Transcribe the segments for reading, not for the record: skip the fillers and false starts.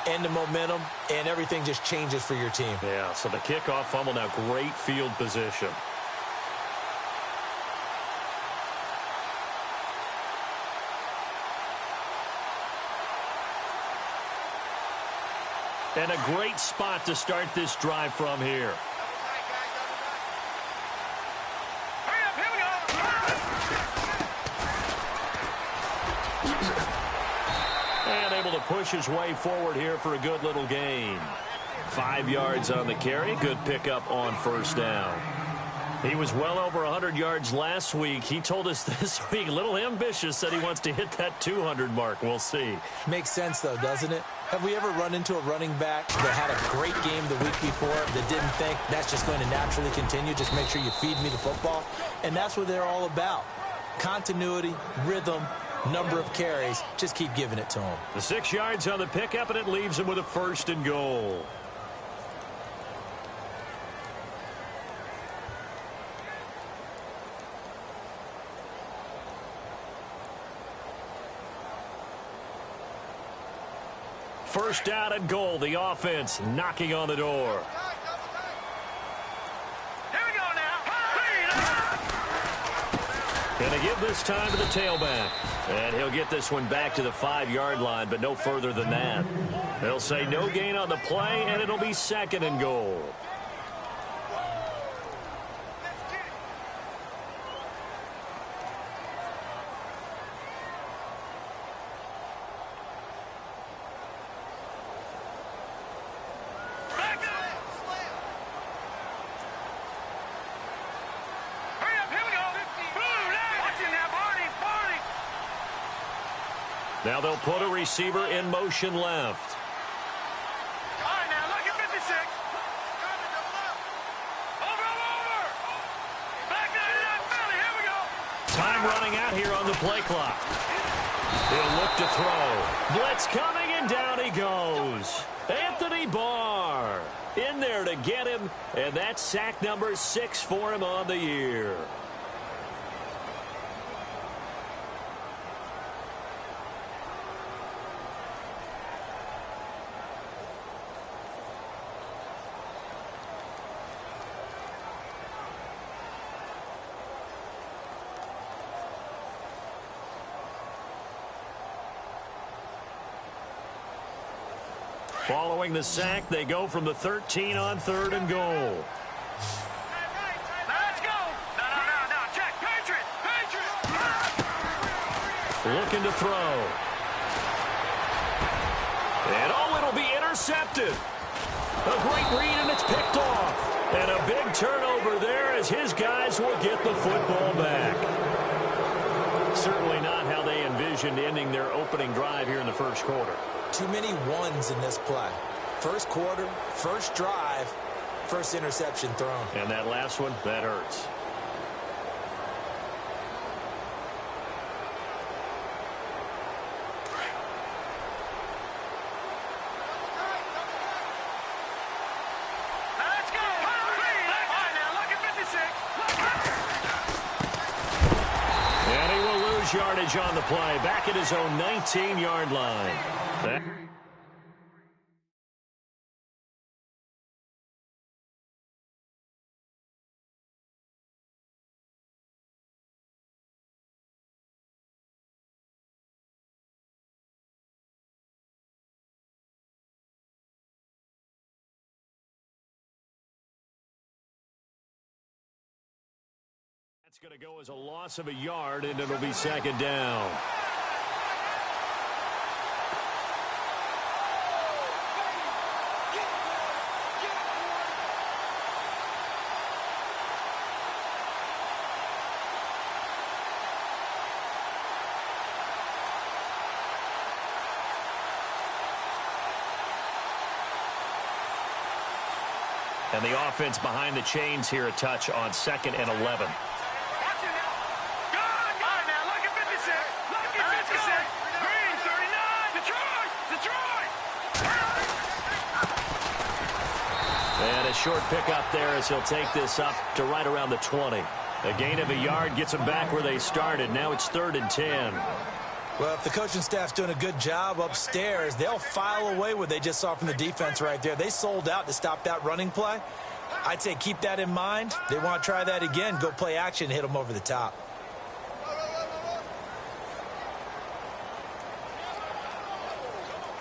and the momentum, and everything just changes for your team. Yeah, so the kickoff fumble, now great field position. And a great spot to start this drive from here. And able to push his way forward here for a good little gain. 5 yards on the carry. Good pickup on first down. He was well over 100 yards last week. He told us this week, a little ambitious, said he wants to hit that 200 mark. We'll see. Makes sense, though, doesn't it? Have we ever run into a running back that had a great game the week before that didn't think that's just going to naturally continue? Just make sure you feed me the football. And that's what they're all about. Continuity, rhythm, number of carries. Just keep giving it to him. The 6 yards on the pickup, and it leaves him with a 1st and goal. First down and goal. The offense knocking on the door. Here we go now. Gonna give this time to the tailback. And he'll get this one back to the 5-yard line, but no further than that. They'll say no gain on the play, and it'll be 2nd and goal. Now they'll put a receiver in motion left. All right, now look at 56. Over. Back to that belly. Here we go. Time running out here on the play clock. He'll look to throw. Blitz coming, and down he goes. Anthony Barr in there to get him, and that's sack number 6 for him on the year. Following the sack, they go from the 13 on 3rd and goal. Let's go. No. Check. Patriot. Looking to throw. And it'll be intercepted. A great read, and it's picked off. And a big turnover there as his guys will get the football back. Certainly not how they envisioned ending their opening drive here in the 1st quarter. Too many ones in this play. 1st quarter, 1st drive, 1st interception thrown. And that last one, that hurts. Let's go. All right, now look at 56. And he will lose yardage on the play. Back at his own 19-yard line. That's going to go as a loss of a yard, and it'll be 2nd down. And the offense behind the chains here a touch on 2nd and 11. And a short pickup there as he'll take this up to right around the 20. A gain of a yard gets them back where they started. Now it's 3rd and 10. Well, if the coaching staff's doing a good job upstairs, they'll file away what they just saw from the defense right there. They sold out to stop that running play. I'd say keep that in mind. They want to try that again. Go play action, hit them over the top.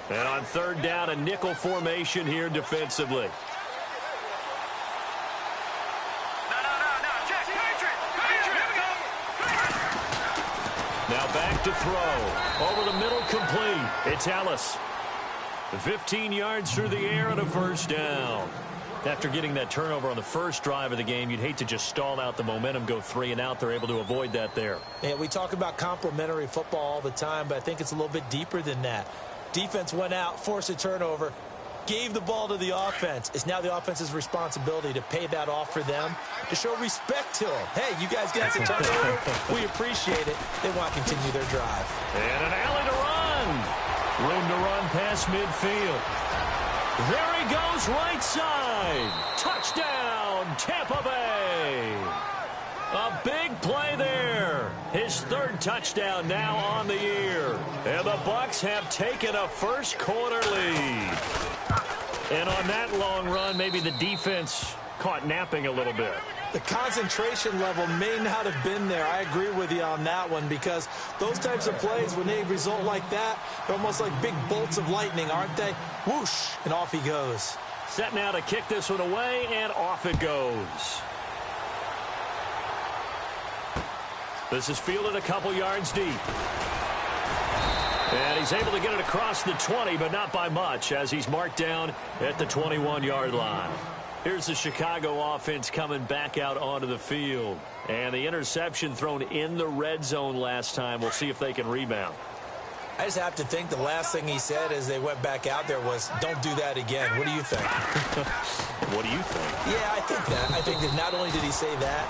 And on third down, a nickel formation here defensively. Now back to throw. Over the middle, complete. It's Ellis. 15 yards through the air and a first down. After getting that turnover on the first drive of the game, you'd hate to just stall out the momentum, go 3 and out. They're able to avoid that there. Yeah, we talk about complementary football all the time, but I think it's a little bit deeper than that. Defense went out, forced a turnover, gave the ball to the offense. It's now the offense's responsibility to pay that off for them, to show respect to them. Hey, you guys got some turnover. We appreciate it. They want to continue their drive. And an alley to run. Room to run past midfield. There he goes, right side. Touchdown, Tampa Bay. A big play there. His third touchdown now on the year. And the Bucs have taken a first quarter lead. And on that long run, maybe the defense caught napping a little bit. The concentration level may not have been there. I agree with you on that one, because those types of plays, when they result like that, they're almost like big bolts of lightning, aren't they? Whoosh, and off he goes. Set now to kick this one away, and off it goes. This is fielded a couple yards deep. And he's able to get it across the 20, but not by much, as he's marked down at the 21-yard line. Here's the Chicago offense coming back out onto the field. And the interception thrown in the red zone last time. We'll see if they can rebound. I just have to think the last thing he said as they went back out there was, don't do that again. What do you think? What do you think? Yeah, I think that. I think that not only did he say that,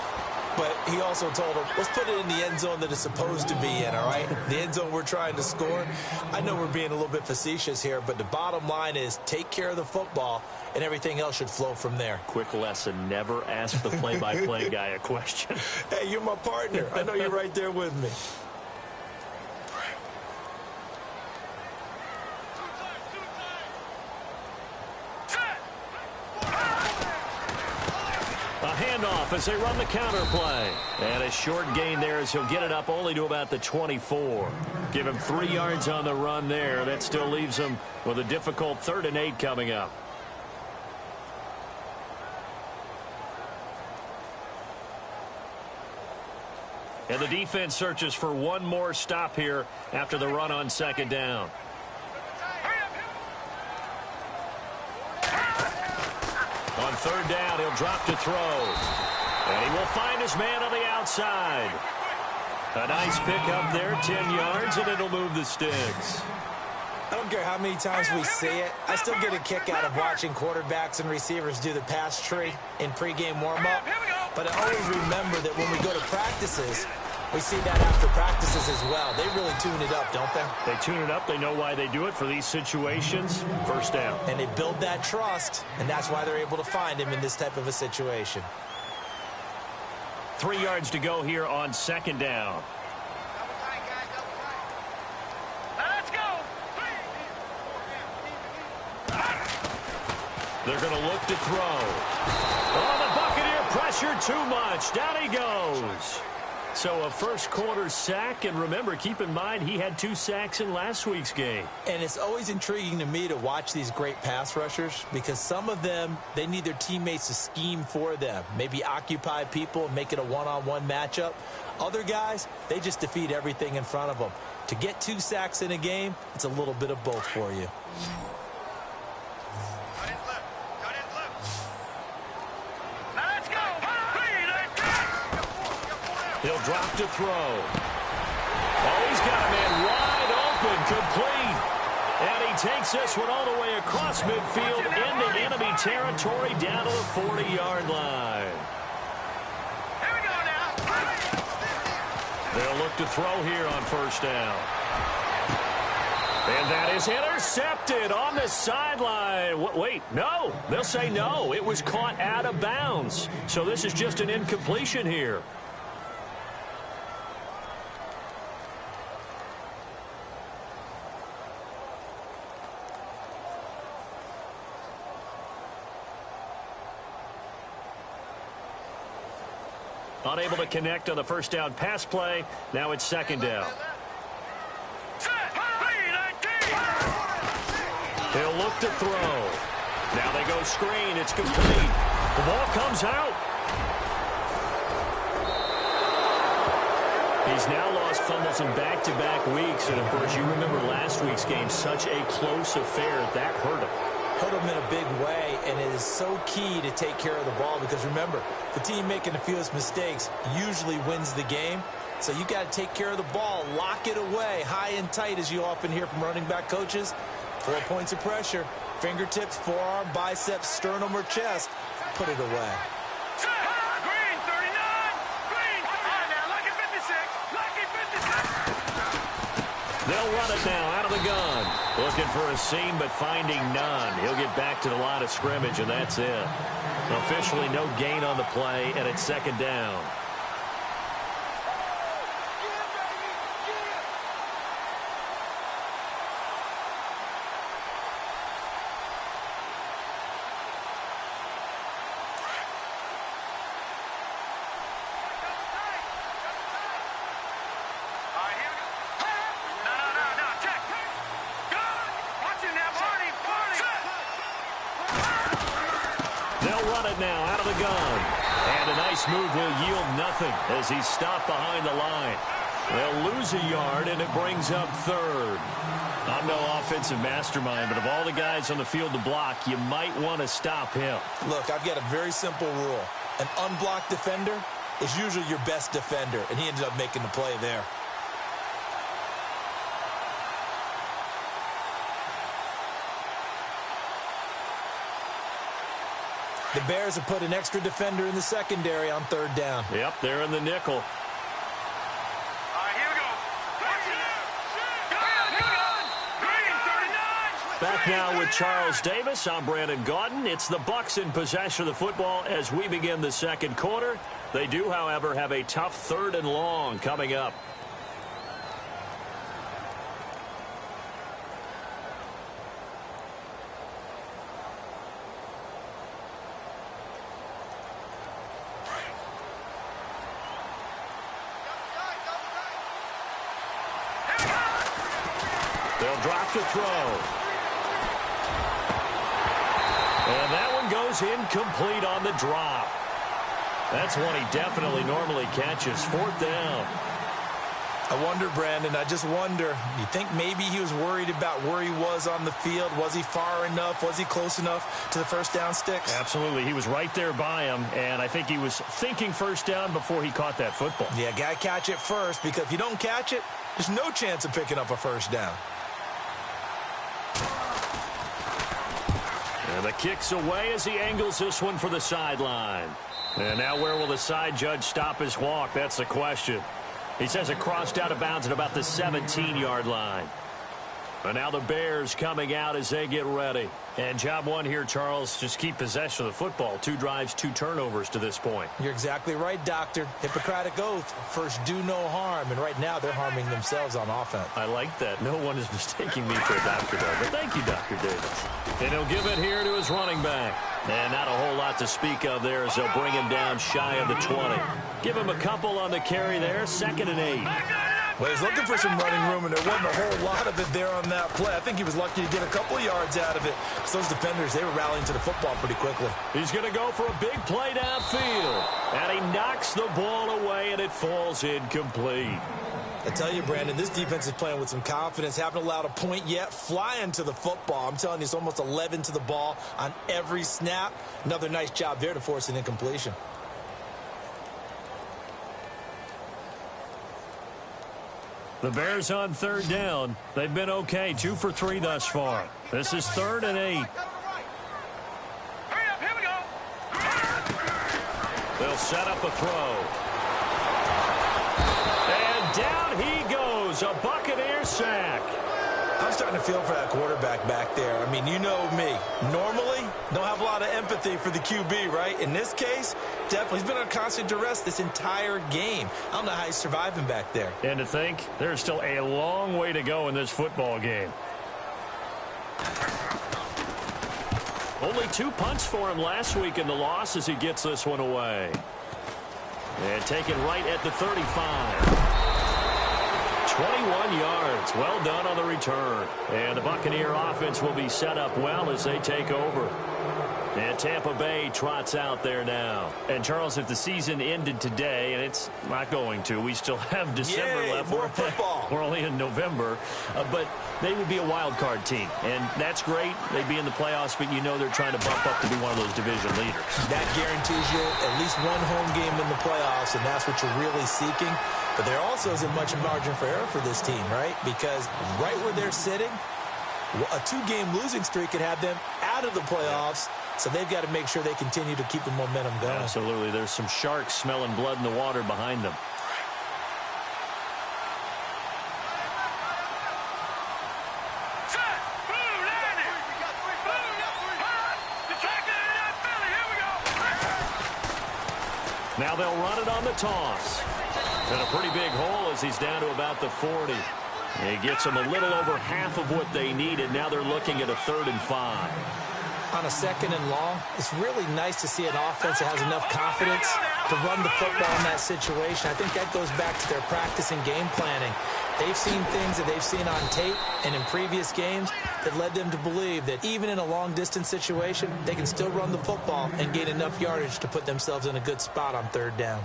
but he also told him, let's put it in the end zone that it's supposed to be in, all right? The end zone we're trying to score. I know we're being a little bit facetious here, but the bottom line is take care of the football, and everything else should flow from there. Quick lesson, never ask the play-by-play guy a question. Hey, you're my partner. I know you're right there with me. Handoff as they run the counter play. And a short gain there as he'll get it up only to about the 24. Give him 3 yards on the run there. That still leaves him with a difficult 3rd and 8 coming up. And the defense searches for one more stop here after the run on 2nd down. On 3rd down, he'll drop to throw. And he will find his man on the outside. A nice pickup there, 10 yards, and it'll move the sticks. I don't care how many times we see it. I still get a kick out of watching quarterbacks and receivers do the pass tree in pregame warm-up. But I always remember that when we go to practices, we see that after practices as well. They really tune it up, don't they? They tune it up. They know why they do it for these situations. First down. And they build that trust, and that's why they're able to find him in this type of a situation. 3 yards to go here on 2nd down. Let's go. They're going to look to throw. Oh, the Buccaneer pressure too much. Down he goes. So a first quarter sack, and remember, keep in mind he had 2 sacks in last week's game. And it's always intriguing to me to watch these great pass rushers, because some of them, they need their teammates to scheme for them, maybe occupy people and make it a one-on-one matchup. Other guys, they just defeat everything in front of them. To get 2 sacks in a game, it's a little bit of both for you. He'll drop to throw. Oh, he's got a man wide open, complete. And he takes this one all the way across midfield into enemy territory down to the 40-yard line. Here we go now. They'll look to throw here on 1st down. And that is intercepted on the sideline. Wait, no. They'll say no. It was caught out of bounds. So this is just an incompletion here. Unable to connect on the first down pass play. Now it's second down. They'll look to throw. Now they go screen. It's complete. The ball comes out. He's now lost fumbles in back-to-back weeks. And, of course, you remember last week's game, such a close affair. That hurt him. Hurt him in a big way, and it is so key to take care of the ball because, remember, the team making the fewest mistakes usually wins the game. So you got to take care of the ball, lock it away, high and tight, as you often hear from running back coaches. 4 points of pressure, fingertips, forearm, biceps, sternum, or chest. Put it away. Green, 39. Green. Now, lucky 56. Lucky 56. They'll run it now out of the gun. Looking for a seam, but finding none. He'll get back to the line of scrimmage, and that's it. Officially no gain on the play, and it's second down. Now out of the gun. And a nice move will yield nothing as he's stopped behind the line. They'll lose a yard, and it brings up third. I'm no offensive mastermind, but of all the guys on the field to block, you might want to stop him. Look, I've got a very simple rule. An unblocked defender is usually your best defender, and he ended up making the play there. The Bears have put an extra defender in the secondary on third down. Yep, they're in the nickel. All right, here we go. Green, 39. Back now with Charles Davis. I'm Brandon Gaudin. It's the Bucs in possession of the football as we begin the second quarter. They do, however, have a tough third and long coming up. They'll drop to throw. And that one goes incomplete on the drop. That's one he definitely normally catches. Fourth down. I wonder, Brandon, I just wonder, you think maybe he was worried about where he was on the field? Was he far enough? Was he close enough to the first down sticks? Absolutely. He was right there by him, and I think he was thinking first down before he caught that football. Yeah, got to catch it first, because if you don't catch it, there's no chance of picking up a first down. And the kick's away as he angles this one for the sideline. And now where will the side judge stop his walk? That's the question. He says it crossed out of bounds at about the 17-yard line. And now the Bears coming out as they get ready. And job one here, Charles, just keep possession of the football. 2 drives, 2 turnovers to this point. You're exactly right, Doctor. Hippocratic oath. First, do no harm. And right now, they're harming themselves on offense. I like that. No one is mistaking me for a doctor, though. But thank you, Dr. Davis. And he'll give it here to his running back. And not a whole lot to speak of there as they'll bring him down shy of the 20. Give him a couple on the carry there. 2nd and 8. Well, he's looking for some running room, and there wasn't a whole lot of it there on that play. I think he was lucky to get a couple of yards out of it. So those defenders, they were rallying to the football pretty quickly. He's going to go for a big play downfield. And he knocks the ball away, and it falls incomplete. I tell you, Brandon, this defense is playing with some confidence. Haven't allowed a point yet. Flying to the football. I'm telling you, it's almost 11 to the ball on every snap. Another nice job there to force an incompletion. The Bears on third down. They've been okay. 2 for 3 thus far. This is 3rd and 8. Hurry up, here we go. They'll set up a throw. And down he goes. A Buccaneer sack. I'm starting to feel for that quarterback back there. I mean, you know me. Normally, don't have a lot of empathy for the QB, right? In this case, definitely. He's been on constant duress this entire game. I don't know how he's surviving back there. And to think, there's still a long way to go in this football game. Only 2 punts for him last week in the loss as he gets this one away. And taken right at the 35. 21 yards. Well done on the return. And the Buccaneer offense will be set up well as they take over. And Tampa Bay trots out there now. And, Charles, if the season ended today, and it's not going to, we still have December left. More football. We're only in November. But they would be a wild card team. And that's great. They'd be in the playoffs, but you know they're trying to bump up to be one of those division leaders. That guarantees you at least one home game in the playoffs, and that's what you're really seeking. But there also isn't much margin for error for this team, right? Because right where they're sitting, a 2-game losing streak could have them out of the playoffs. So they've got to make sure they continue to keep the momentum going. Absolutely. There's some sharks smelling blood in the water behind them. Now they'll run it on the toss. And a pretty big hole as he's down to about the 40. He gets them a little over half of what they needed. Now they're looking at a 3rd and 5. On a 2nd and long, it's really nice to see an offense that has enough confidence to run the football in that situation. I think that goes back to their practice and game planning. They've seen things that they've seen on tape and in previous games that led them to believe that even in a long-distance situation, they can still run the football and gain enough yardage to put themselves in a good spot on 3rd down.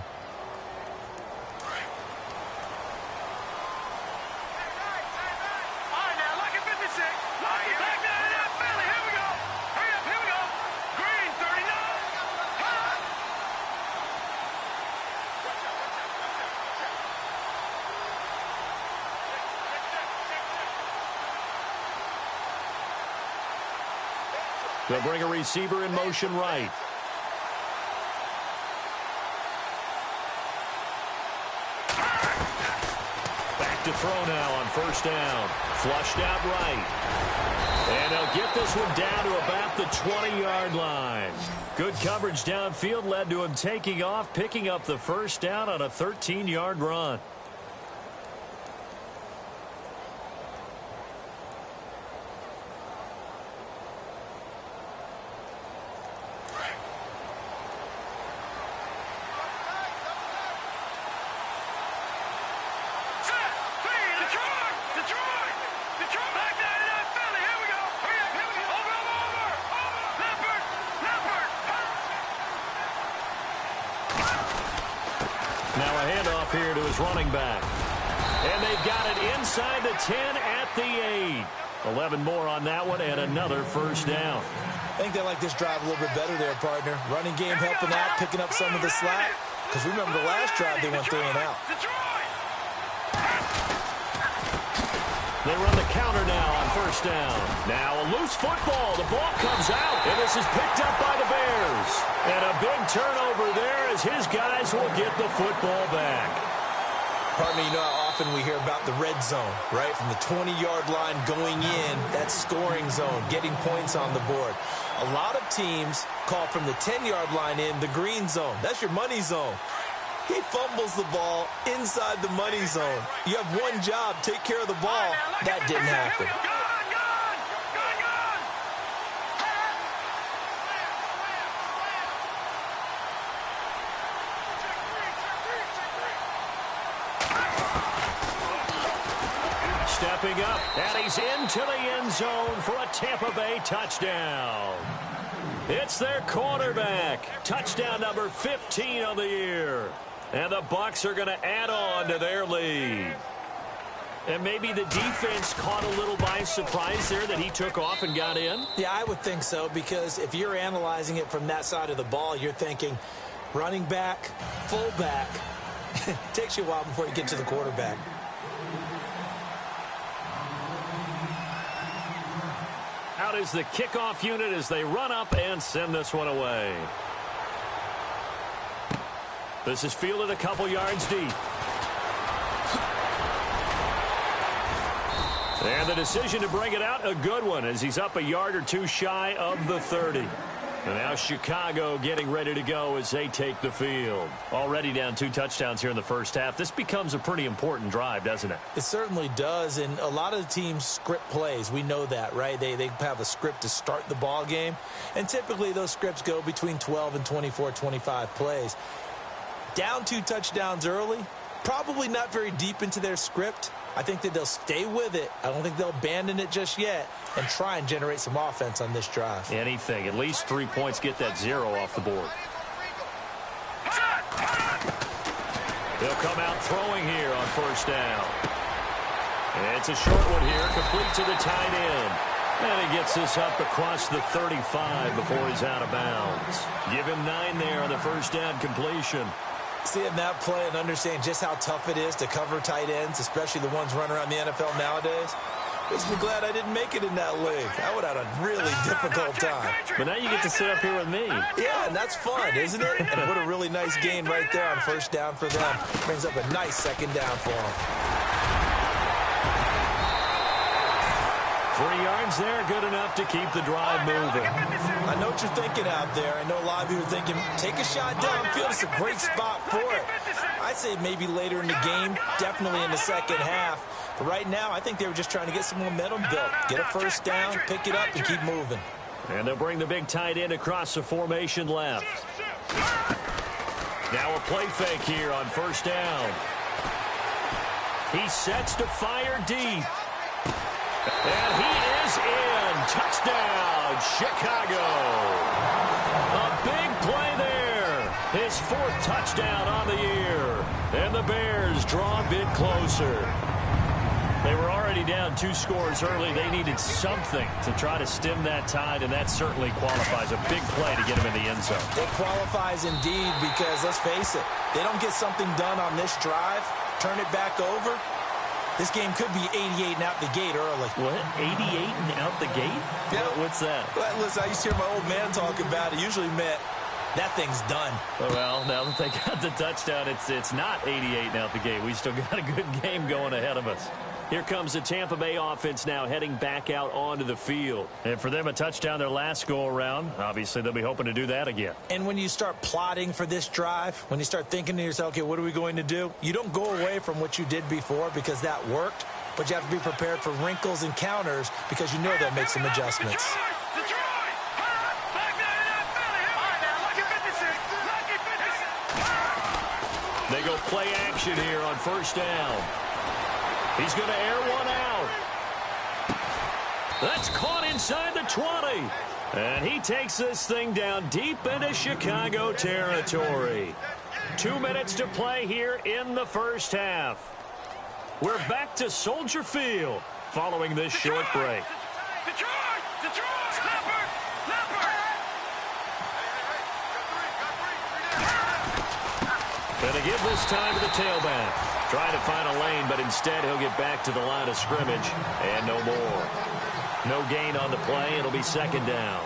They'll bring a receiver in motion right. Back to throw now on 1st down. Flushed out right. And they'll get this one down to about the 20-yard line. Good coverage downfield led to him taking off, picking up the 1st down on a 13-yard run. Here to his running back. And they've got it inside the 10 at the 8. 11 more on that one and another 1st down. I think they like this drive a little bit better there, partner. Running game helping out, picking up some of the slack. Because remember the last drive they went 3 and out. They run the counter now on 1st down. Now a loose football. The ball comes out, and this is picked up by the Bears. And a big turnover there as his guys will get the football back. Partner, you know how often we hear about the red zone, right? From the 20-yard line going in, that scoring zone, getting points on the board. A lot of teams call from the 10-yard line in the green zone. That's your money zone. He fumbles the ball inside the money zone. You have one job, take care of the ball. That didn't happen. Stepping up, and he's into the end zone for a Tampa Bay touchdown. It's their quarterback. Touchdown number 15 of the year. And the Bucs are going to add on to their lead. And maybe the defense caught a little by surprise there that he took off and got in? Yeah, I would think so, because if you're analyzing it from that side of the ball, you're thinking running back, fullback. It takes you a while before you get to the quarterback. Out is the kickoff unit as they run up and send this one away. This is fielded a couple yards deep. And the decision to bring it out, a good one, as he's up a yard or two shy of the 30. And now Chicago getting ready to go as they take the field. Already down 2 touchdowns here in the first half. This becomes a pretty important drive, doesn't it? It certainly does, and a lot of the teams script plays. We know that, right? They have a script to start the ball game, and typically those scripts go between 12 and 24, 25 plays. Down 2 touchdowns early, probably not very deep into their script. I think that they'll stay with it. I don't think they'll abandon it just yet and try and generate some offense on this drive. Anything. At least 3 points, get that 0 off the board. They'll come out throwing here on first down. It's a short one here, complete to the tight end. And he gets this up across the 35 before he's out of bounds. Give him 9 there on the first down completion. Seeing that play and understanding just how tough it is to cover tight ends, especially the ones running around the NFL nowadays, makes me glad I didn't make it in that league. I would have had a really difficult time. But now you get to sit up here with me. Yeah, and that's fun, isn't it? And what a really nice gain right there on first down for them. Brings up a nice second down for them. 3 yards there, good enough to keep the drive moving. I know what you're thinking out there. I know a lot of you are thinking, take a shot downfield. It's a great spot for it. I'd say maybe later in the game, definitely in the second half. But right now, I think they were just trying to get some momentum built. Get a first down, pick it up, and keep moving. And they'll bring the big tight end across the formation left. Now a play fake here on first down. He sets to fire deep. And he is in. Touchdown, Chicago. A big play there. His 4th touchdown on the year. And the Bears draw a bit closer. They were already down 2 scores early. They needed something to try to stem that tide, and that certainly qualifies. A big play to get him in the end zone. It qualifies indeed because, let's face it, they don't get something done on this drive, turn it back over, this game could be 88 and out the gate early. What? 88 and out the gate? Yeah. What's that? Well, listen, I used to hear my old man talk about it. Usually meant that thing's done. Well, now that they got the touchdown, it's not 88 and out the gate. We still got a good game going ahead of us. Here comes the Tampa Bay offense now heading back out onto the field. And for them, a touchdown their last go-around. Obviously, they'll be hoping to do that again. And when you start plotting for this drive, when you start thinking to yourself, okay, what are we going to do? You don't go away from what you did before because that worked, but you have to be prepared for wrinkles and counters because you know they'll make some adjustments. They go play action here on first down. He's going to air one out. That's caught inside the 20. And he takes this thing down deep into Chicago territory. 2 minutes to play here in the first half. We're back to Soldier Field following this short break. Gonna give this time to the tailback. Trying to find a lane, but instead he'll get back to the line of scrimmage and no more. No gain on the play. It'll be second down.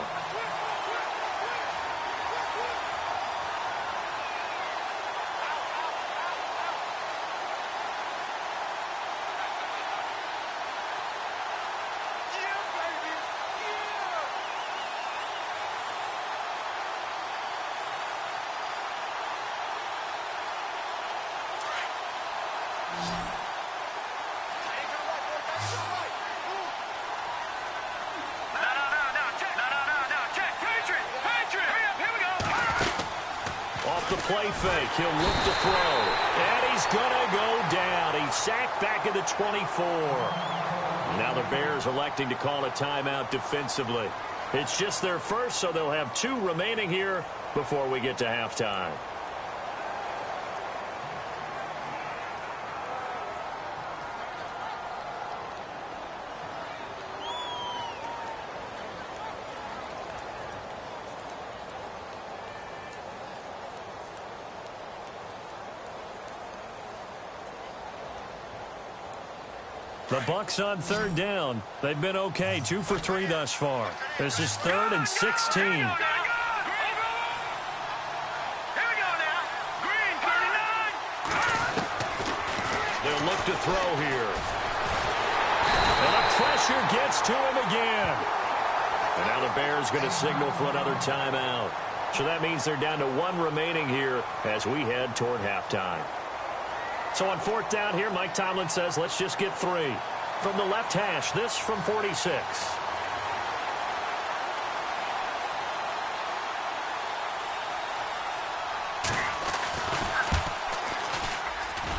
The play fake. He'll look to throw. And he's going to go down. He's sacked back at the 24. Now the Bears electing to call a timeout defensively. It's just their first, so they'll have 2 remaining here before we get to halftime. The Bucs on third down. They've been okay, 2 for 3 thus far. This is 3rd and 16. Here we go now. Green 39. They'll look to throw here. And the pressure gets to him again. And now the Bears going to signal for another timeout. So that means they're down to 1 remaining here as we head toward halftime. So on 4th down here, Mike Tomlin says, let's just get 3. From the left hash, this from 46.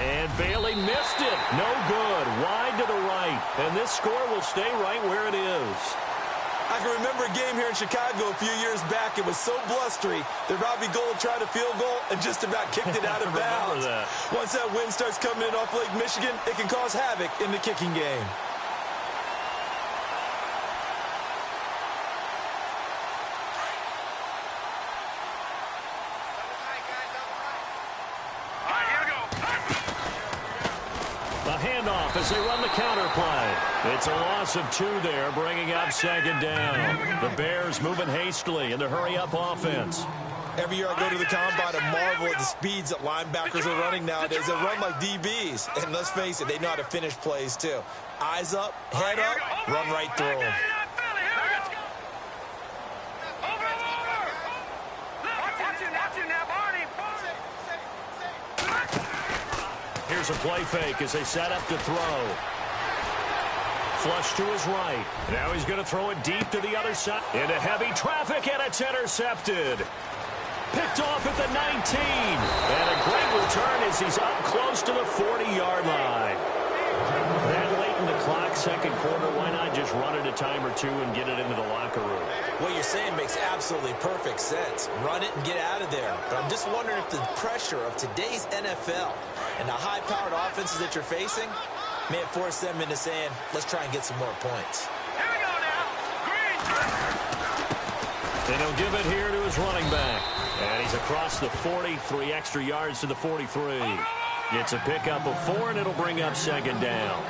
And Bailey missed it. No good. Wide to the right. And this score will stay right where it is. I can remember a game here in Chicago a few years back. It was so blustery that Robbie Gould tried a field goal and just about kicked it out of bounds. Once that wind starts coming in off Lake Michigan, it can cause havoc in the kicking game. As they run the counter play. It's a loss of 2 there, bringing up 2nd down. The Bears moving hastily in the hurry-up offense. Every year I go to the combine and marvel at the speeds that linebackers are running nowadays. They run like DBs. And let's face it, they know how to finish plays too. Eyes up, head up, run right through them. Here's a play fake as they set up to throw. Flush to his right. Now he's going to throw it deep to the other side. Into heavy traffic, and it's intercepted. Picked off at the 19. And a great return as he's up close to the 40-yard line. That late in the clock, 2nd quarter, why not just run it a time or 2 and get it into the locker room? What you're saying makes absolutely perfect sense. Run it and get out of there. But I'm just wondering if the pressure of today's NFL and the high-powered offenses that you're facing may have forced them into saying, let's try and get some more points. Here we go now. Green. And he'll give it here to his running back. And he's across the 40, 3 extra yards to the 43. It's a pickup of 4, and it'll bring up 2nd down.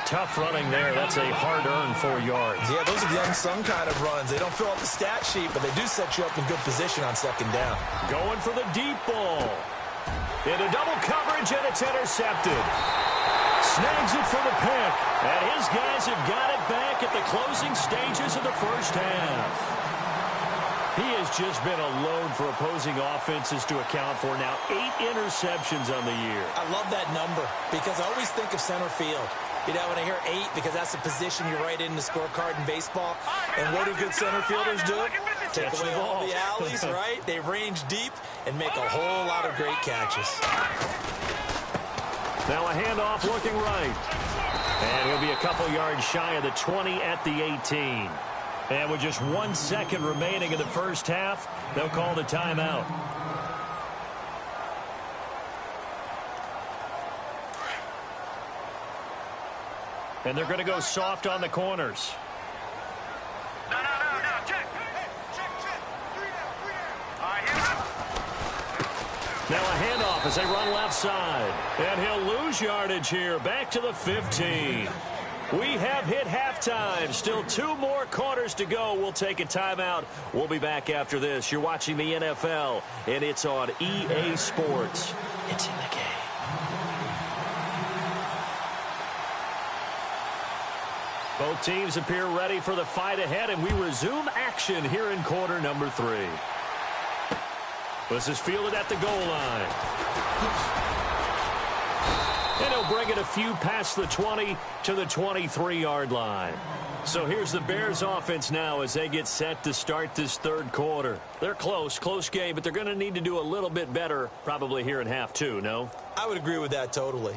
Tough running there. That's a hard-earned 4 yards. Yeah, those are the unsung kind of runs. They don't fill out the stat sheet, but they do set you up in good position on 2nd down. Going for the deep ball. Into double coverage, and it's intercepted. Snags it for the pick. And his guys have got it back at the closing stages of the first half. He has just been a load for opposing offenses to account for now. 8 interceptions on the year. I love that number because I always think of center field. You know, when I hear 8, because that's the position you write in the scorecard in baseball. And what do good center fielders do? Take away all the alleys, right? They range deep and make a whole lot of great catches. Now a handoff looking right. And he'll be a couple yards shy of the 20 at the 18. And with just 1 second remaining in the first half, they'll call the timeout. And they're going to go soft on the corners. No. Check. All right, here we go. Now a handoff as they run left side. And he'll lose yardage here. Back to the 15. We have hit halftime. Still 2 more quarters to go. We'll take a timeout. We'll be back after this. You're watching the NFL, and it's on EA Sports. It's in the game. Both teams appear ready for the fight ahead, and we resume action here in quarter number 3. This is fielded at the goal line. And he'll bring it a few past the 20 to the 23-yard line. So here's the Bears offense now as they get set to start this 3rd quarter. They're close game, but they're going to need to do a little bit better probably here in half 2, no? I would agree with that totally.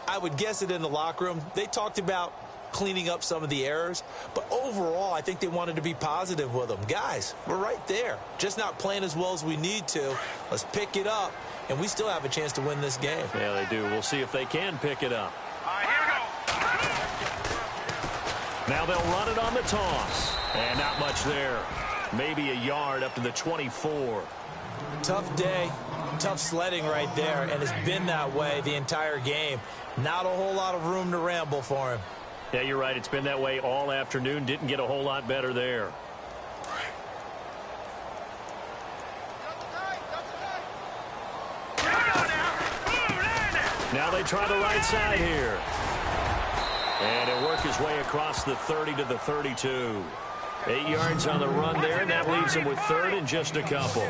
I would guess it in the locker room. They talked about cleaning up some of the errors, but overall I think they wanted to be positive with them. Guys, we're right there, just not playing as well as we need to. Let's pick it up, and we still have a chance to win this game. Yeah, they do. We'll see if they can pick it up. All right, here we go. Now they'll run it on the toss, and not much there. Maybe a yard up to the 24. Tough day, tough sledding right there, and it's been that way the entire game. Not a whole lot of room to ramble for him. Yeah, you're right. It's been that way all afternoon. Didn't get a whole lot better there. Now they try the right side here. And he'll work his way across the 30 to the 32. 8 yards on the run there, and that leaves him with 3rd and just a couple.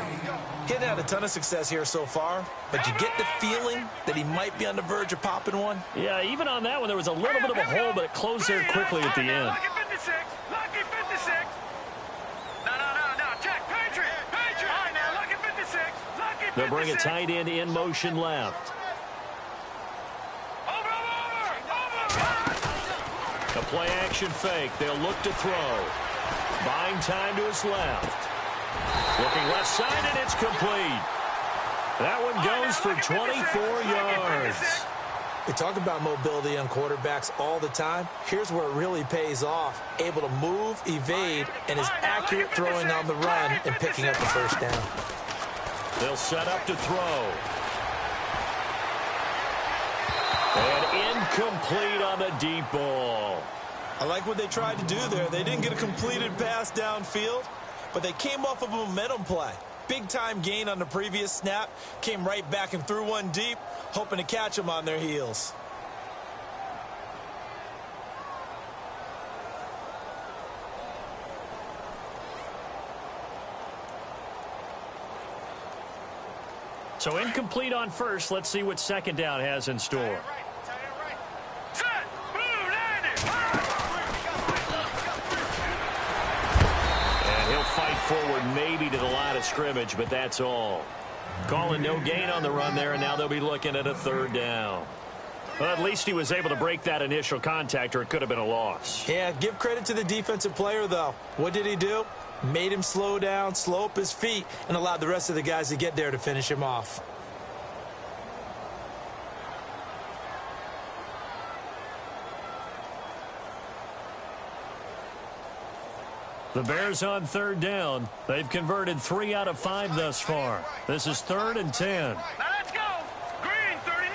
Getting had a ton of success here so far, but you get the feeling that he might be on the verge of popping one. Yeah, even on that one, there was a little bit of a hole, but it closed there quickly at the end. Lucky 56. Lucky 56. No. Check. Patriot. All right, now, lucky 56. Lucky 56. They'll bring a tight end in motion left. play-action fake. They'll look to throw. Buying time to his left. Looking left side, and it's complete. That one goes for 24 yards. We talk about mobility on quarterbacks all the time. Here's where it really pays off. Able to move, evade, and is accurate throwing on the run and picking up the first down. They'll set up to throw. And incomplete on the deep ball. I like what they tried to do there. They didn't get a completed pass downfield, but they came off of a momentum play. Big-time gain on the previous snap. Came right back and threw one deep, hoping to catch them on their heels. So incomplete on first. Let's see what second down has in store. Fight forward maybe to the line of scrimmage, but that's all. Calling no gain on the run there, and now they'll be looking at a third down. Well, at least he was able to break that initial contact, or it could have been a loss. Yeah, give credit to the defensive player, though. What did he do? Made him slow down, slow up his feet, and allowed the rest of the guys to get there to finish him off. The Bears on third down. They've converted 3 out of 5 thus far. This is 3rd and 10. Now let's go. Green, 39.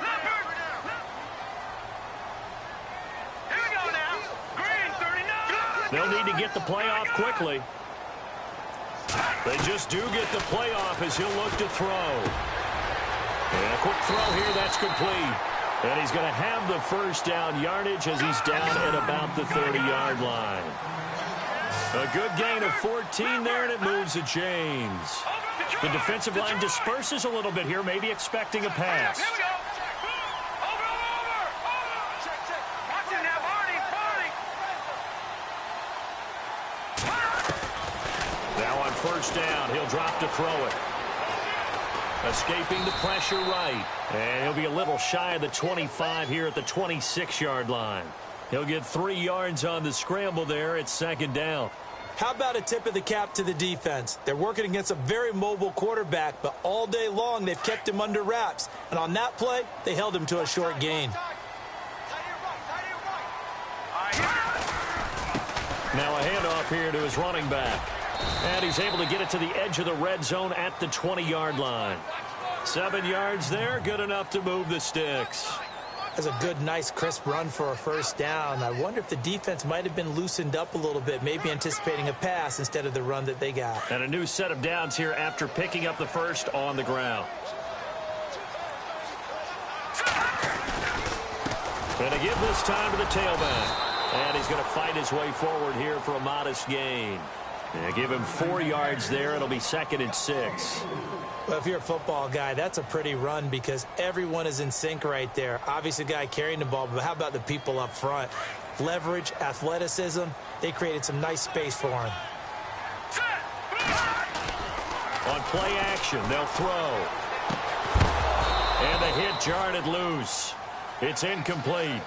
Leopard. Here we go now. Green, 39. They'll need to get the play off quickly. They just do get the play off as he'll look to throw. And a quick throw here, that's complete. And he's going to have the first down yardage as he's down at about the 30-yard line. A good gain of 14 there, and it moves the chains. The defensive line disperses a little bit here, maybe expecting a pass. Here we go. Over. Watch it now, Barney. Now on first down, he'll drop to throw it. Escaping the pressure right. And he'll be a little shy of the 25 here at the 26-yard line. He'll get 3 yards on the scramble there. It's second down. How about a tip of the cap to the defense? They're working against a very mobile quarterback, but all day long they've kept him under wraps. And on that play, they held him to a short gain. Now a handoff here to his running back. And he's able to get it to the edge of the red zone at the 20-yard line. 7 yards there, good enough to move the sticks. That's a good, nice, crisp run for a first down. I wonder if the defense might have been loosened up a little bit, maybe anticipating a pass instead of the run that they got. And a new set of downs here after picking up the first on the ground. And to give this time to the tailback. And he's going to fight his way forward here for a modest gain. And give him 4 yards there. It'll be 2nd and 6. Well, if you're a football guy, that's a pretty run because everyone is in sync right there. Obviously, the guy carrying the ball, but how about the people up front? Leverage, athleticism, they created some nice space for him. On play action, they'll throw. And the hit jarred it loose. It's incomplete.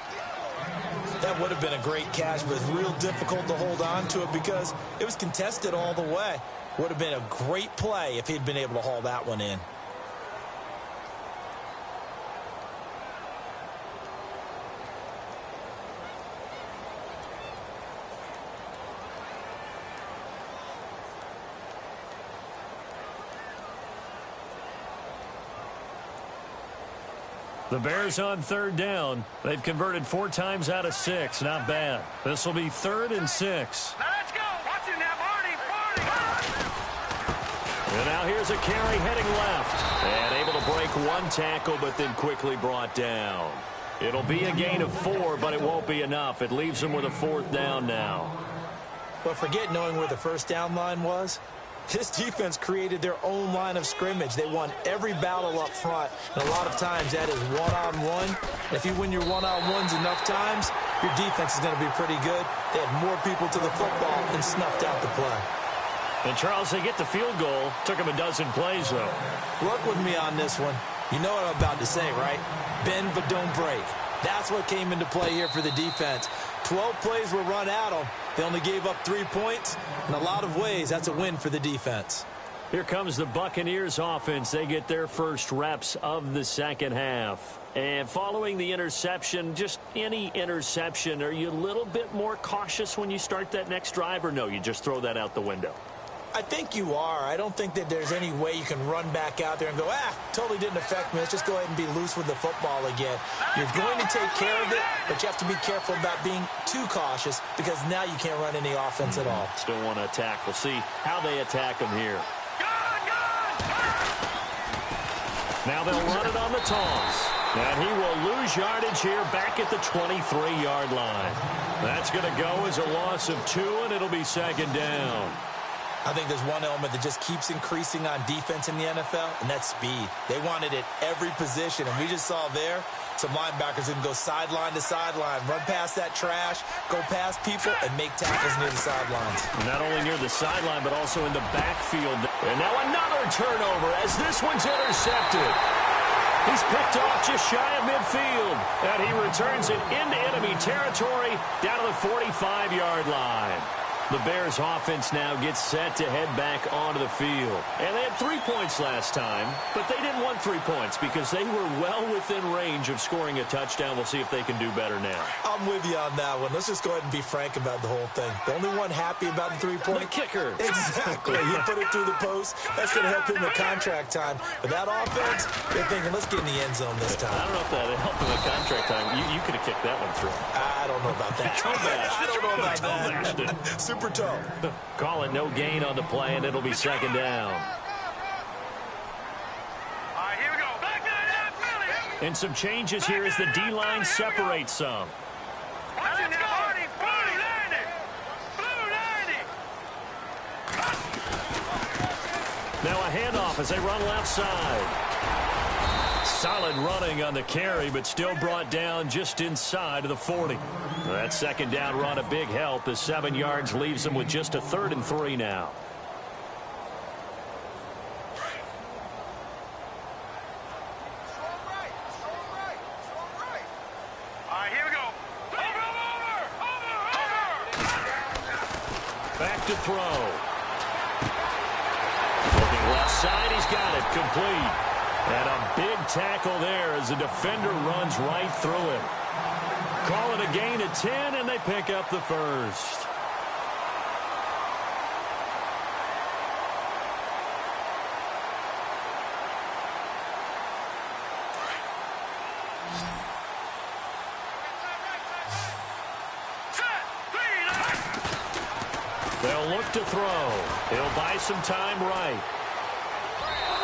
That would have been a great catch, but it's real difficult to hold on to it because it was contested all the way. Would have been a great play if he'd been able to haul that one in. The Bears on third down. They've converted 4 times out of 6. Not bad. This will be 3rd and 6. Now let's go. Watch it now, Barney. And now here's a carry heading left. And able to break 1 tackle, but then quickly brought down. It'll be a gain of 4, but it won't be enough. It leaves them with a 4th down now. But forget knowing where the first down line was. This defense created their own line of scrimmage. They won every battle up front, and a lot of times that is one-on-one. And if you win your one-on-ones enough times, your defense is going to be pretty good. They had more people to the football and snuffed out the play. And, Charles, they get the field goal. Took them a dozen plays, though. Work with me on this one. You know what I'm about to say, right? Bend but don't break. That's what came into play here for the defense. 12 plays were run at them. They only gave up 3 points. In a lot of ways, that's a win for the defense. Here comes the Buccaneers offense. They get their first reps of the second half. And following the interception, just any interception, are you a little bit more cautious when you start that next drive, or no, you just throw that out the window? I think you are. I don't think that there's any way you can run back out there and go, totally didn't affect me. Let's just go ahead and be loose with the football again. You're going to take care of it, but you have to be careful about being too cautious because now you can't run any offense at all. Still want to attack. We'll see how they attack them here. Now they'll run it on the toss. And he will lose yardage here back at the 23-yard line. That's going to go as a loss of 2, and it'll be second down. I think there's one element that just keeps increasing on defense in the NFL, and that's speed. They want it at every position, and we just saw there some linebackers who can go sideline to sideline, run past that trash, go past people, and make tackles near the sidelines. Not only near the sideline, but also in the backfield. And now another turnover as this one's intercepted. He's picked off just shy of midfield, and he returns it into enemy territory down to the 45-yard line. The Bears offense now gets set to head back onto the field. And they had 3 points last time, but they didn't want 3 points because they were well within range of scoring a touchdown. We'll see if they can do better now. I'm with you on that one. Let's just go ahead and be frank about the whole thing. The only one happy about the 3-point? The kicker. Exactly. He put it through the post. That's going to help him in contract time. But that offense, they're thinking, let's get in the end zone this time. I don't know if that helped him in contract time. You could have kicked that one through. I don't know about that. I don't know about that. Super toe. Call it no gain on the play, and it'll be second down. All right, here we go. Back to the And some changes here as the D-line separates some. Watch it now, Hardy. Blue 90. Now a handoff as they run left side. Solid running on the carry, but still brought down just inside of the 40. That second down run a big help as 7 yards leaves them with just a 3rd and 3 now. All right, here we go. Over. Back to throw. Looking left side, he's got it complete. And a big tackle there as the defender runs right through him. Call it a gain of 10, and they pick up the first. They'll look to throw. He'll buy some time right.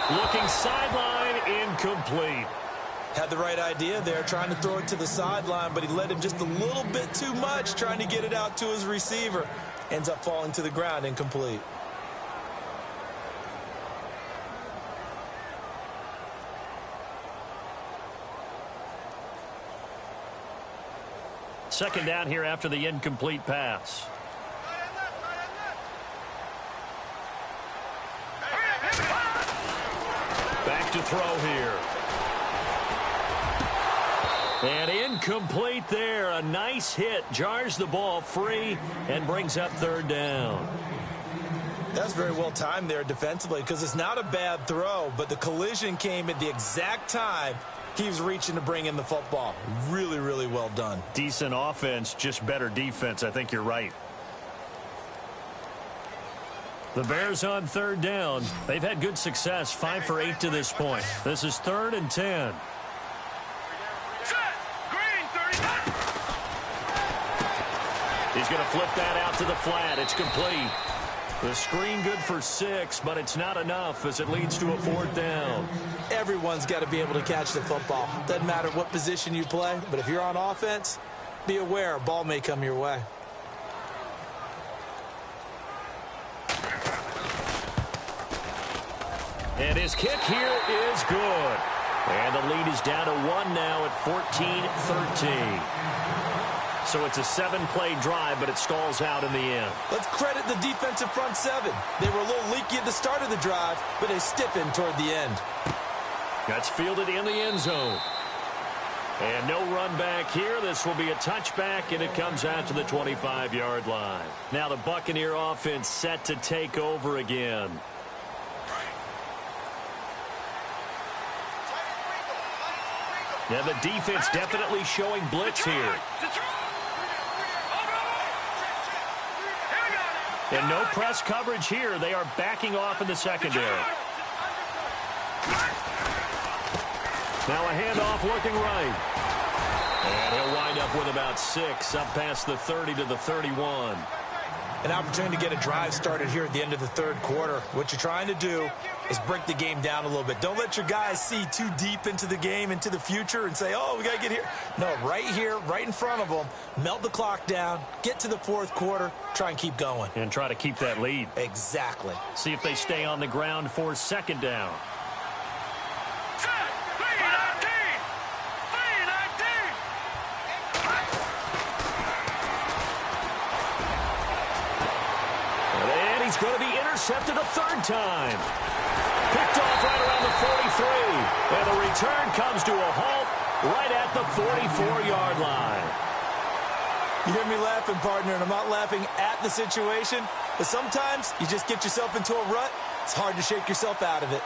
Looking sideline, incomplete. Had the right idea there, trying to throw it to the sideline, but he led him just a little bit too much, trying to get it out to his receiver. Ends up falling to the ground, incomplete. Second down here after the incomplete pass. Back to throw here. And incomplete there. A nice hit. Jars the ball free and brings up 3rd down. That's very well timed there defensively because it's not a bad throw, but the collision came at the exact time he was reaching to bring in the football. Really, really well done. Decent offense, just better defense. I think you're right. The Bears on 3rd down. They've had good success, 5 for 8 to this point. This is 3rd and 10. He's going to flip that out to the flat. It's complete. The screen good for 6, but it's not enough as it leads to a 4th down. Everyone's got to be able to catch the football. Doesn't matter what position you play, but if you're on offense, be aware a ball may come your way. And his kick here is good. And the lead is down to 1 now at 14-13. So it's a 7-play drive, but it stalls out in the end. Let's credit the defensive front 7. They were a little leaky at the start of the drive, but they stiffened toward the end. That's fielded in the end zone. And no run back here. This will be a touchback, and it comes out to the 25-yard line. Now the Buccaneer offense set to take over again. Now the defense definitely showing blitz here. And no press coverage here. They are backing off in the secondary. Now a handoff looking right. And he'll wind up with about 6, up past the 30 to the 31. An opportunity to get a drive started here at the end of the third quarter. What you're trying to do is break the game down a little bit. Don't let your guys see too deep into the game, into the future, and say, oh, we got to get here. No, right here, right in front of them, melt the clock down, get to the fourth quarter, try and keep going. And try to keep that lead. Exactly. See if they stay on the ground for second down. He's going to be intercepted a third time. Picked off right around the 43. And the return comes to a halt right at the 44-yard line. You hear me laughing, partner, and I'm not laughing at the situation, but sometimes you just get yourself into a rut. It's hard to shake yourself out of it.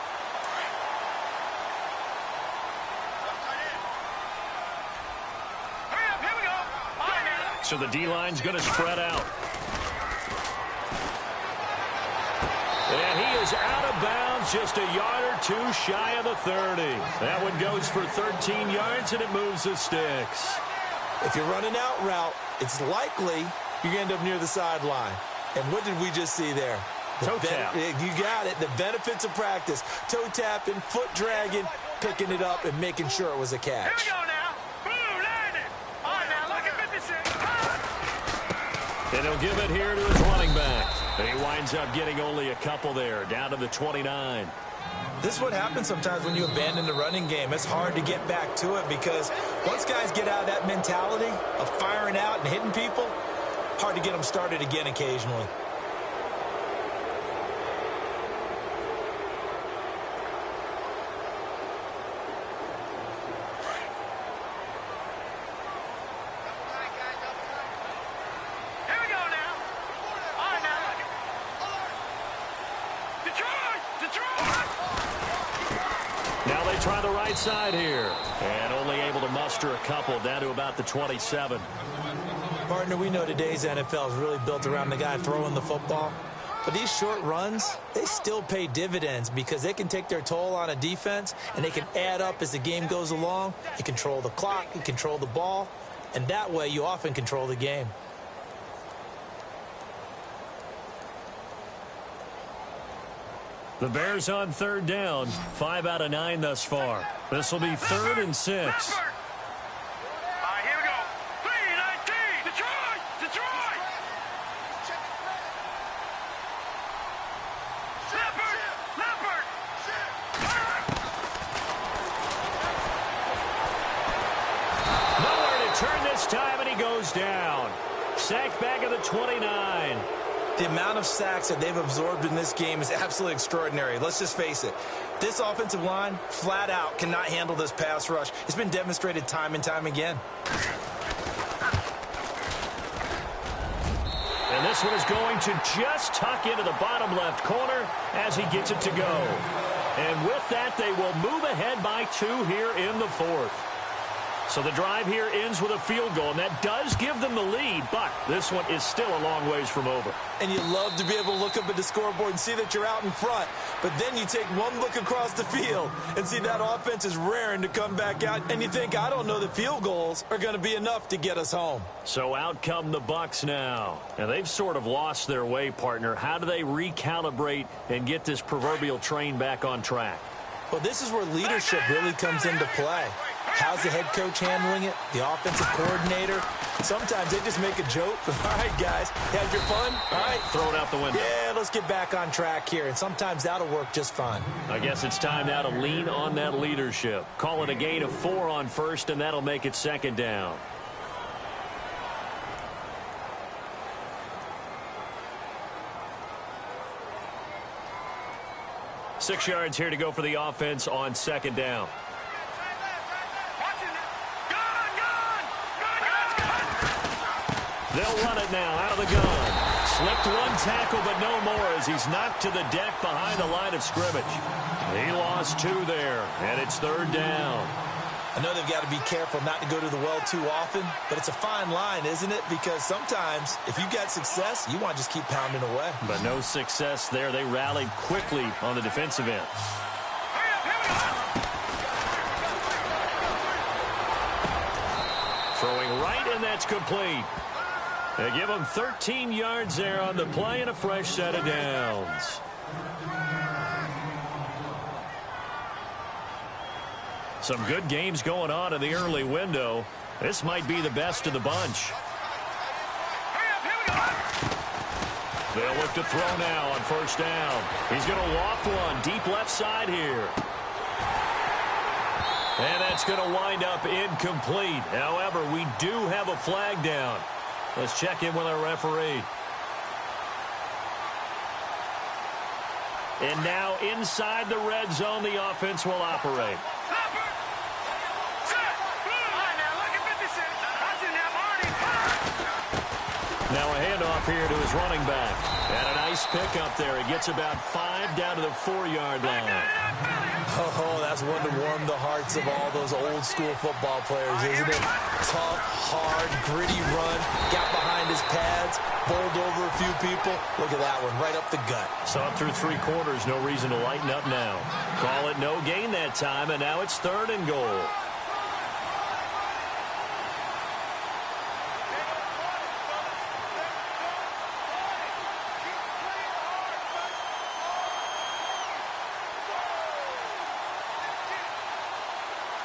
Hurry up, here we go. So the D-line's going to spread out. And he is out of bounds, just a yard or two shy of the 30. That one goes for 13 yards, and it moves the sticks. If you're running out route, it's likely you're going to end up near the sideline. And what did we just see there? Toe tap. You got it. The benefits of practice. Toe tapping, foot dragging, picking it up, and making sure it was a catch. Here we go now. Boom, landed. All right, now look at 56. And he'll give it here to his running back. And he winds up getting only a couple there, down to the 29. This is what happens sometimes when you abandon the running game. It's hard to get back to it because once guys get out of that mentality of firing out and hitting people, hard to get them started again occasionally. Now they try the right side here. And only able to muster a couple down to about the 27. Partner, we know today's NFL is really built around the guy throwing the football. But these short runs, they still pay dividends because they can take their toll on a defense and they can add up as the game goes along. You control the clock, you control the ball, and that way you often control the game. The Bears on third down, 5 out of 9 thus far. This will be 3rd and 6. All right, here we go. 3-19. Detroit! Detroit! Leopard! Nowhere to turn this time, and he goes down. Sacked back at the 29. The amount of sacks that they've absorbed in this game is absolutely extraordinary. Let's just face it. This offensive line, flat out, cannot handle this pass rush. It's been demonstrated time and time again. And this one is going to just tuck into the bottom left corner as he gets it to go. And with that, they will move ahead by 2 here in the 4th. So the drive here ends with a field goal, and that does give them the lead, but this one is still a long ways from over. And you love to be able to look up at the scoreboard and see that you're out in front, but then you take one look across the field and see that offense is raring to come back out, and you think, I don't know that field goals are going to be enough to get us home. So out come the Bucs now. And they've sort of lost their way, partner. How do they recalibrate and get this proverbial train back on track? Well, this is where leadership really comes into play. How's the head coach handling it? The offensive coordinator? Sometimes they just make a joke. All right, guys, you had your fun? All right. Throw it out the window. Yeah, let's get back on track here. And sometimes that'll work just fine. I guess it's time now to lean on that leadership. Call it a gain of 4 on first, and that'll make it 2nd down. Six yards here to go for the offense on 2nd down. Go! They'll run it now out of the gun. Slipped one tackle, but no more as he's knocked to the deck behind the line of scrimmage. He lost 2 there, and it's 3rd down. I know they've got to be careful not to go to the well too often, but it's a fine line, isn't it? Because sometimes if you got success, you want to just keep pounding away. But no success there. They rallied quickly on the defensive end. Throwing right, and that's complete. They give him 13 yards there on the play and a fresh set of downs. Some good games going on in the early window. This might be the best of the bunch. They'll look to throw now on 1st down. He's going to loft one deep left side here. And that's going to wind up incomplete. However, we do have a flag down. Let's check in with our referee. And now inside the red zone, the offense will operate. Now a handoff here to his running back. And a nice pickup there. He gets about 5 down to the 4-yard line. Oh, that's one to warm the hearts of all those old school football players, isn't it? Tough, hard, gritty run. Got behind his pads, bowled over a few people. Look at that one, right up the gut. Saw it through 3 quarters. No reason to lighten up now. Call it no gain that time, and now it's 3rd and goal.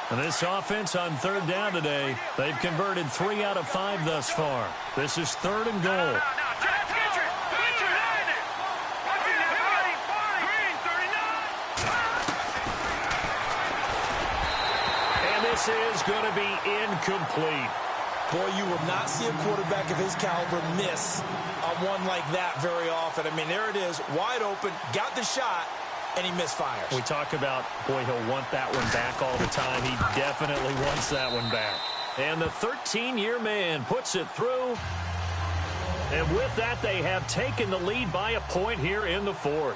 And this offense on 3rd down today, they've converted 3 out of 5 thus far. This is 3rd and goal. And this is going to be incomplete. Boy, you will not see a quarterback of his caliber miss on one like that very often. I mean, there it is, wide open, got the shot, and he misfires. We talk about, boy, he'll want that one back all the time. He definitely wants that one back. And the 13-year man puts it through. And with that, they have taken the lead by a point here in the 4th.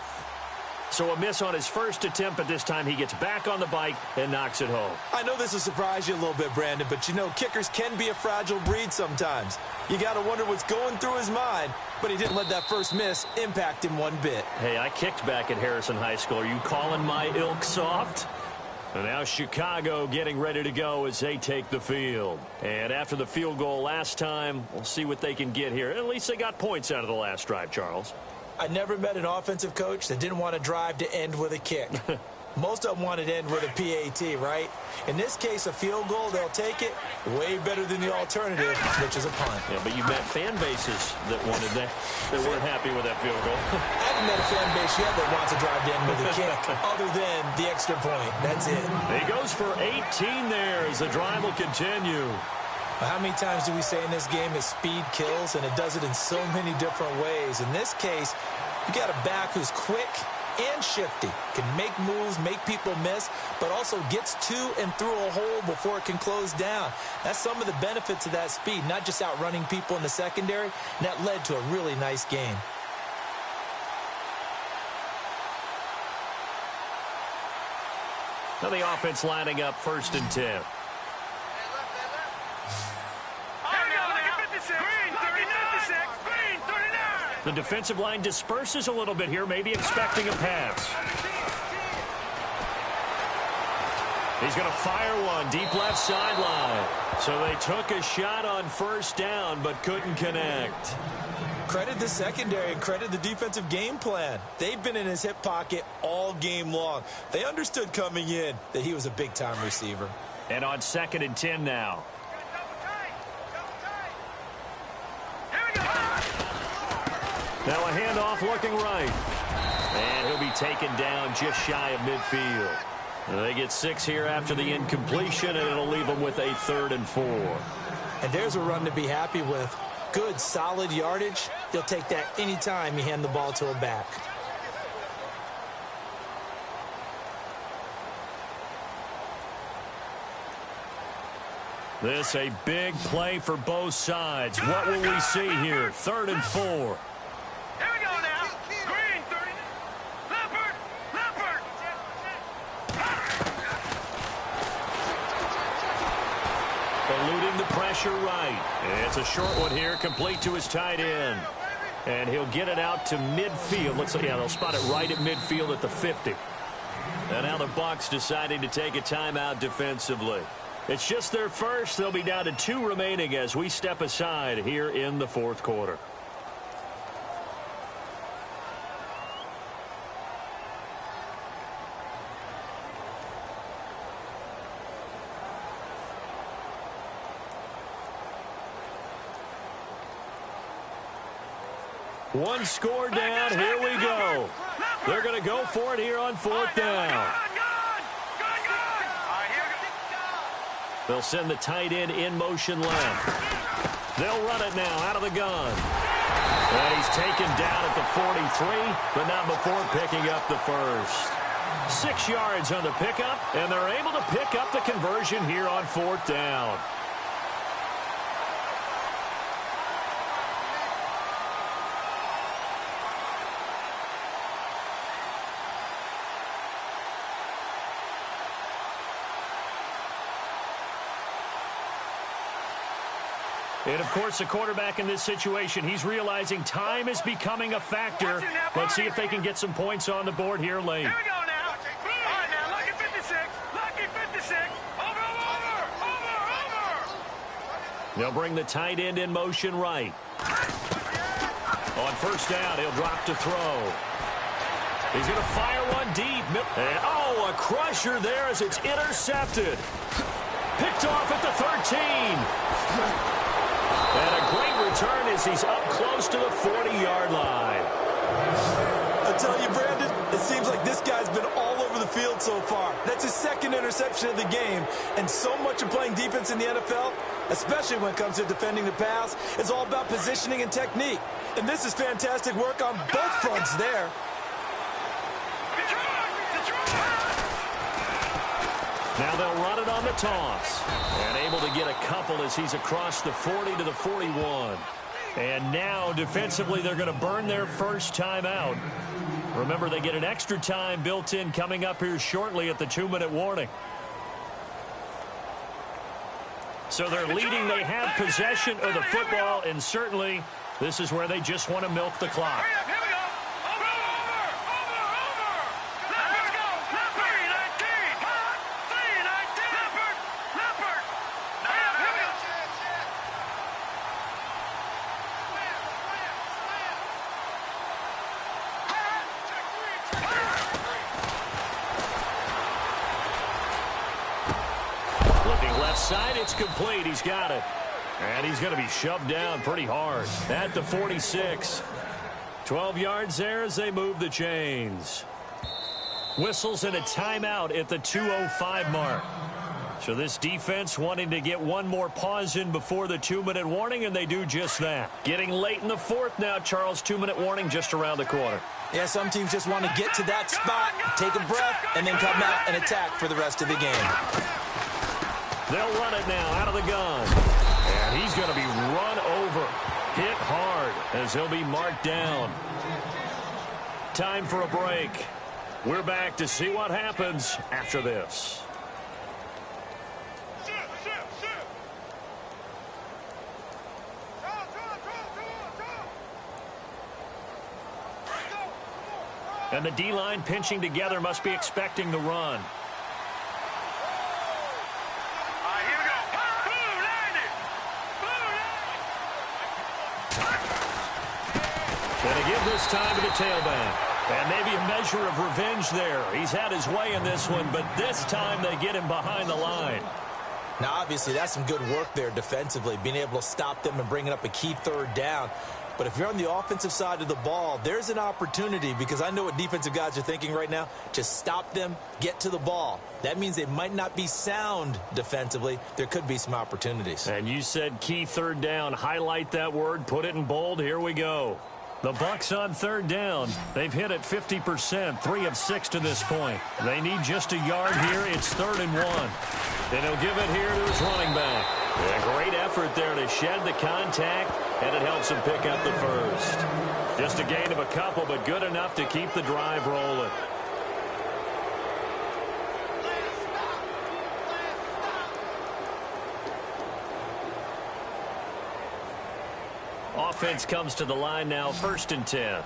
So a miss on his first attempt, but this time he gets back on the bike and knocks it home. I know this will surprise you a little bit, Brandon, but you know, kickers can be a fragile breed sometimes. You got to wonder what's going through his mind, but he didn't let that first miss impact him one bit. Hey, I kicked back at Harrison High School. Are you calling my ilk soft? And now Chicago getting ready to go as they take the field. And after the field goal last time, we'll see what they can get here. At least they got points out of the last drive, Charles. I never met an offensive coach that didn't want to drive to end with a kick. Most of them wanted to end with a PAT, right? In this case, a field goal, they'll take it. Way better than the alternative, which is a punt. Yeah, but you met fan bases that wanted that, that weren't happy with that field goal. I haven't met a fan base yet that wants to drive to end with a kick, other than the extra point. That's it. He goes for 18 there as the drive will continue. How many times do we say in this game that speed kills, and it does it in so many different ways? In this case, you got a back who's quick and shifty, can make moves, make people miss, but also gets to and through a hole before it can close down. That's some of the benefits of that speed, not just outrunning people in the secondary. And that led to a really nice game. Now the offense lining up 1st and 10. The defensive line disperses a little bit here, maybe expecting a pass. He's going to fire one deep left sideline. So they took a shot on 1st down, but couldn't connect. Credit the secondary and credit the defensive game plan. They've been in his hip pocket all game long. They understood coming in that he was a big-time receiver. And on 2nd and 10 now. Now a handoff looking right. And he'll be taken down just shy of midfield. They get 6 here after the incompletion, and it'll leave them with a 3rd and 4. And there's a run to be happy with. Good, solid yardage. You'll take that anytime you hand the ball to a back. This a big play for both sides. What will we see here? 3rd and 4. Here we go now. Green, 30. Leopard. Eluding the pressure right. It's a short one here, complete to his tight end. And he'll get it out to midfield. Looks like, yeah, they'll spot it right at midfield at the 50. And now the Bucs deciding to take a timeout defensively. It's just their first. They'll be down to 2 remaining as we step aside here in the 4th quarter. One score down. Here we go. They're going to go for it here on 4th down. They'll send the tight end in motion left. They'll run it now out of the gun. And he's taken down at the 43, but not before picking up the first. 6 yards on the pickup, and they're able to pick up the conversion here on 4th down. And, of course, the quarterback in this situation, he's realizing time is becoming a factor. Let's see if they can get some points on the board here late. Here we go now. All right, now, lucky 56. Lucky 56. Over. They'll bring the tight end in motion right. On 1st down, he'll drop to throw. He's going to fire one deep. And, oh, a crusher there as it's intercepted. Picked off at the 13. And a great return as he's up close to the 40-yard line. I tell you, Brandon, it seems like this guy's been all over the field so far. That's his 2nd interception of the game. And so much of playing defense in the NFL, especially when it comes to defending the pass, is all about positioning and technique. And this is fantastic work on both fronts there. Now they'll run it on the toss. And able to get a couple as he's across the 40 to the 41. And now, defensively, they're going to burn their first time out. Remember, they get an extra time built in coming up here shortly at the 2-minute warning. So they're leading. They have possession of the football, and certainly this is where they just want to milk the clock. Side, it's complete. He's got it. And he's going to be shoved down pretty hard at the 46. 12 yards there as they move the chains. Whistles and a timeout at the 2:05 mark. So this defense wanting to get one more pause in before the 2-minute warning, and they do just that. Getting late in the 4th now, Charles. 2-minute warning just around the corner. Yeah, some teams just want to get to that spot, take a breath, and then come out and attack for the rest of the game. They'll run it now out of the gun. And he's going to be run over. Hit hard as he'll be marked down. Time for a break. We're back to see what happens after this. And the D-line pinching together must be expecting the run. This time to the tailback. And maybe a measure of revenge there. He's had his way in this one, but this time they get him behind the line. Now, obviously, that's some good work there defensively, being able to stop them and bringing up a key 3rd down. But if you're on the offensive side of the ball, there's an opportunity, because I know what defensive guys are thinking right now. Just stop them, get to the ball. That means they might not be sound defensively. There could be some opportunities. And you said key 3rd down. Highlight that word. Put it in bold. Here we go. The Bucs on 3rd down. They've hit it 50%, 3 of 6 to this point. They need just a yard here. It's 3rd and 1. And he'll give it here to his running back. A great effort there to shed the contact, and it helps him pick up the first. Just a gain of a couple, but good enough to keep the drive rolling. Offense comes to the line now, 1st and 10.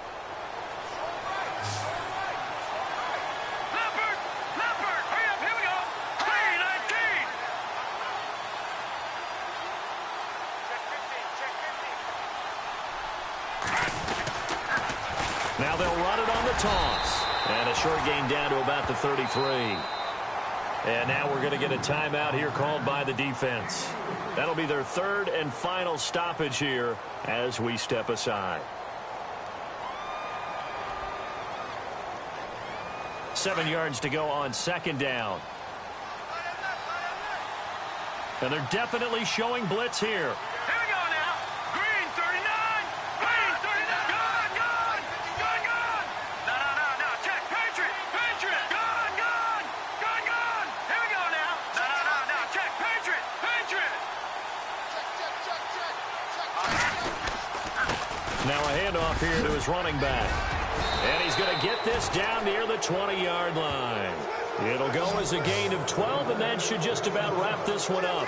Now they'll run it on the toss. And a short gain down to about the 33. And now we're going to get a timeout here called by the defense. That'll be their 3rd and final stoppage here as we step aside. 7 yards to go on 2nd down. And they're definitely showing blitz here. Now a handoff here to his running back. And he's going to get this down near the 20-yard line. It'll go as a gain of 12, and that should just about wrap this one up.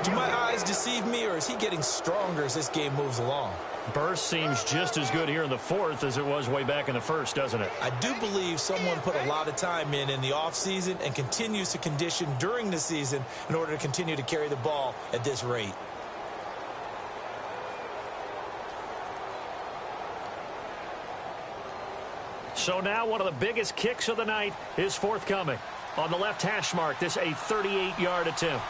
Do my eyes deceive me, or is he getting stronger as this game moves along? Burst seems just as good here in the 4th as it was way back in the 1st, doesn't it? I do believe someone put a lot of time in the offseason and continues to condition during the season in order to continue to carry the ball at this rate. So now one of the biggest kicks of the night is forthcoming. On the left hash mark, this a 38-yard attempt.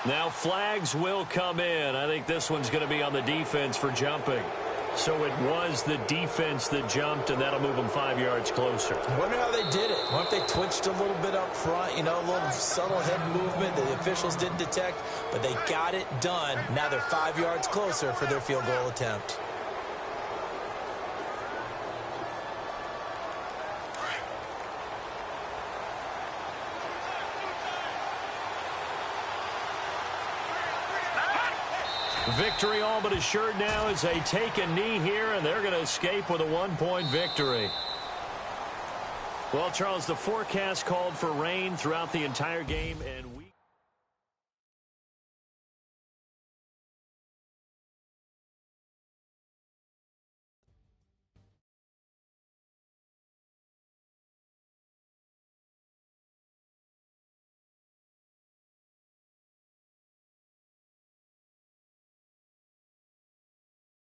Now flags will come in. I think this one's going to be on the defense for jumping. So it was the defense that jumped, and that'll move them 5 yards closer. I wonder how they did it. I wonder if they twitched a little bit up front, a little subtle head movement that the officials didn't detect, but they got it done. Now they're 5 yards closer for their field goal attempt. Victory all but assured now as they take a knee here, and they're going to escape with a 1-point victory. Well, Charles, the forecast called for rain throughout the entire game, and